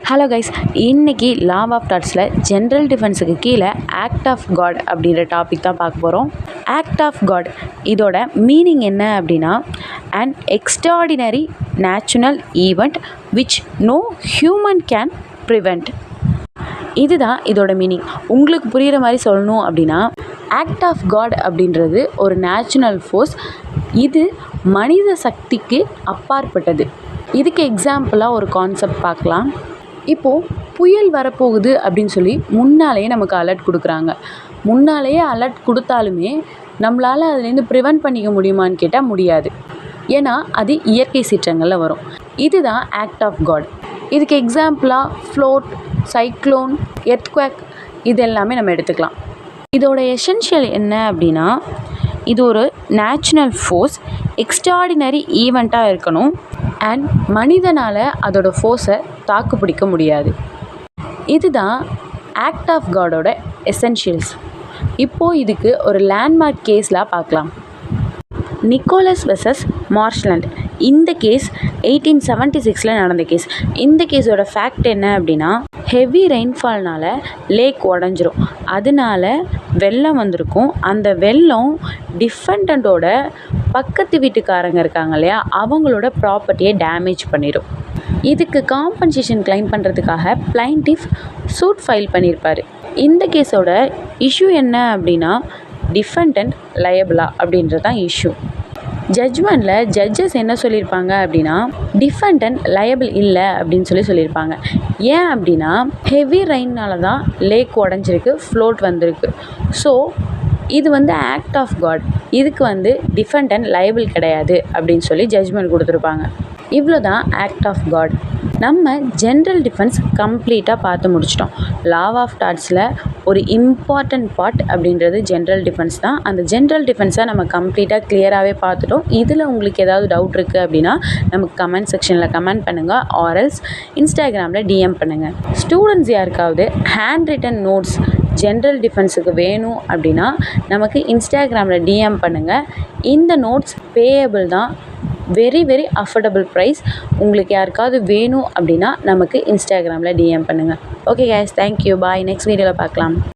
Hello guys, இன்றைக்கி law of டாட்ஸில் general டிஃபென்ஸுக்கு கீழே act of God அப்படின்ற டாபிக் தான் பார்க்க போகிறோம். ஆக்ட் ஆஃப் காட் இதோட மீனிங் என்ன அப்படின்னா, an extraordinary natural event which no human can prevent. இதுதான் இதோட மீனிங். உங்களுக்கு புரிகிற மாதிரி சொல்லணும் அப்படின்னா, ஆக்ட் ஆஃப் காட் அப்படின்றது ஒரு நேச்சுரல் ஃபோர்ஸ். இது மனித சக்திக்கு அப்பாற்பட்டது. இதுக்கு எக்ஸாம்பிளாக ஒரு கான்செப்ட் பார்க்கலாம். இப்போது புயல் வரப்போகுது அப்படின்னு சொல்லி முன்னாலேயே நமக்கு அலர்ட் கொடுக்குறாங்க. முன்னாலேயே அலர்ட் கொடுத்தாலுமே நம்மளால் அதுலேருந்து ப்ரிவென்ட் பண்ணிக்க முடியுமான்னு கேட்டால் முடியாது. ஏன்னா அது இயற்கை சீற்றங்களில் வரும். இதுதான் ஆக்ட் ஆஃப் காட். இதுக்கு எக்ஸாம்பிளாக ஃப்ளோட், சைக்ளோன், எர்த்குவேக் இது எல்லாமே நம்ம எடுத்துக்கலாம். இதோட எசென்ஷியல் என்ன அப்படின்னா, இது ஒரு நேச்சுரல் ஃபோர்ஸ், எக்ஸ்ட்ராடினரி ஈவெண்ட்டாக இருக்கணும் அண்ட் மனிதனால் அதோட ஃபோர்ஸை தாக்கு பிடிக்க முடியாது. இதுதான் ஆக்ட் ஆஃப் காடோட எசென்ஷியல்ஸ். இப்போது இதுக்கு ஒரு லேண்ட்மார்க் கேஸ்லாம் பார்க்கலாம். Nicholas versus Marshland. இந்த கேஸ் 1876 நடந்த கேஸ். இந்த கேஸோட ஃபேக்ட் என்ன அப்படின்னா, ஹெவி ரெயின்ஃபால்னால் லேக் உடஞ்சிரும். அதனால வெள்ளம் வந்திருக்கும். அந்த வெள்ளம் டிஃபெண்டண்ட்டோட பக்கத்து வீட்டுக்காரங்க இருக்காங்க இல்லையா, அவங்களோட ப்ராப்பர்ட்டியை டேமேஜ் பண்ணிடும். இதுக்கு காம்பன்சேஷன் கிளைம் பண்ணுறதுக்காக பிளைன்டிஃப் சூட் ஃபைல் பண்ணியிருப்பார். இந்த கேஸோட இஷ்யூ என்ன அப்படின்னா, டிஃபெண்டன்ட் லயபிளா அப்படின்றது தான் இஷ்யூ. ஜட்ஜ்மெண்ட்டில் ஜட்ஜஸ் என்ன சொல்லியிருப்பாங்க அப்படின்னா, டிஃபெண்டன்ட் லயபிள் இல்லை அப்படின்னு சொல்லியிருப்பாங்க. ஏன் அப்படின்னா, ஹெவி ரெயின்னால தான் லேக் உடஞ்சிருக்கு, ஃப்ளோட் வந்திருக்கு. ஸோ இது ஆக்ட் ஆஃப் காட். இதுக்கு டிஃபெண்டன்ட் லயபிள் கிடையாது அப்படின்னு சொல்லி ஜட்ஜ்மெண்ட் கொடுத்துருப்பாங்க. இவ்வளோ தான் ஆக்ட் ஆஃப் காட். நம்ம ஜென்ரல் டிஃபென்ஸ் கம்ப்ளீட்டாக பார்த்து முடிச்சிட்டோம். லா ஆஃப் டாட்ஸில் ஒரு இம்பார்ட்டண்ட் பார்ட் அப்படின்றது ஜென்ரல் டிஃபென்ஸ் தான். அந்த ஜென்ரல் டிஃபென்ஸை நம்ம கம்ப்ளீட்டாக கிளியராகவே பார்த்துட்டோம். இதில் உங்களுக்கு ஏதாவது டவுட் இருக்குது அப்படின்னா நமக்கு கமெண்ட் செக்ஷனில் கமெண்ட் பண்ணுங்கள், ஆர்எல்ஸ் இன்ஸ்டாகிராமில் டிஎம் பண்ணுங்கள். ஸ்டூடெண்ட்ஸ் யாருக்காவது ஹேண்ட் ரிட்டன் நோட்ஸ் ஜென்ரல் டிஃபென்ஸுக்கு வேணும் அப்படின்னா நமக்கு இன்ஸ்டாகிராமில் டிஎம் பண்ணுங்கள். இந்த நோட்ஸ் பேயபிள் தான், வெரி வெரி அஃபோர்டபுள் ப்ரைஸ். உங்களுக்கு யாருக்காவது வேணும் அப்படின்னா நமக்கு இன்ஸ்டாகிராமில் டிஎம் பண்ணுங்கள். ஓகே கைஸ், தேங்க்யூ, பாய். நெக்ஸ்ட் வீடியோவில் பார்க்கலாம்.